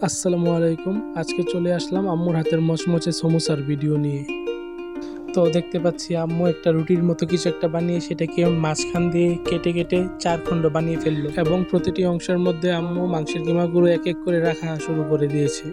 আসসালামু আলাইকুম। আজকে চলে আসলাম আম্মুর হাতের মচমচে সমোসার ভিডিও নিয়ে। তো দেখতে পাচ্ছি আম্মু একটা রুটির মতো কিছু একটা বানিয়ে সেটাকে মাঝখান দিয়ে কেটে কেটে ৪ খণ্ড বানিয়ে ফেললো এবং প্রতিটি অংশের মধ্যে আম্মু মাংসের কিমাগুলো এক এক করে রাখা শুরু করে দিয়েছে।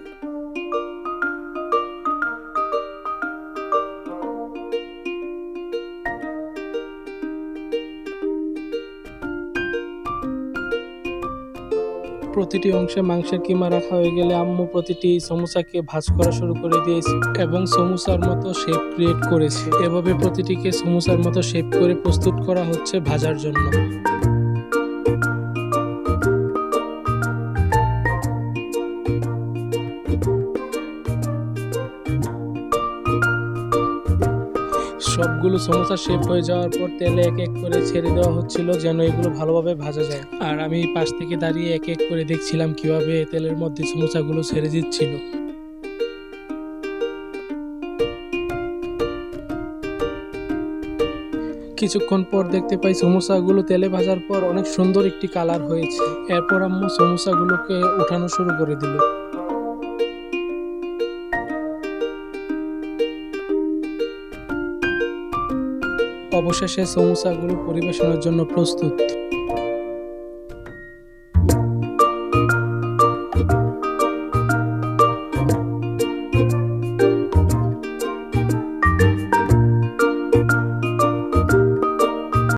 প্রতিটি অংশে মাংসের কিমা রাখা হয়ে গেলে আম্মু প্রতিটি সমোসাকে ভাঁজ করা শুরু করে দিয়েছে এবং সমোসার মতো শেপ ক্রিয়েট করেছে। এভাবে প্রতিটিকে সমোসার মতো শেপ করে প্রস্তুত করা হচ্ছে ভাজার জন্য। সবগুলো সমোসা শেপ হয়ে যাওয়ার পর তেলে এক এক করে ছেড়ে দেওয়া হচ্ছিল যেন এগুলো ভালোভাবে ভাজা যায়। আর আমি পাশ থেকে দাঁড়িয়ে এক এক করে দেখছিলাম কিভাবে তেলের মধ্যে সমোসাগুলো ছেড়ে দিচ্ছিল। কিছুক্ষণ পর দেখতে পাই সমোসাগুলো তেলে ভাজার পর অনেক সুন্দর একটি কালার হয়েছে। এরপর আম্মু সমোসাগুলোকে উঠানো শুরু করে দিল। অবশেষে সমোসাগুলো পরিবেশনের জন্য প্রস্তুত।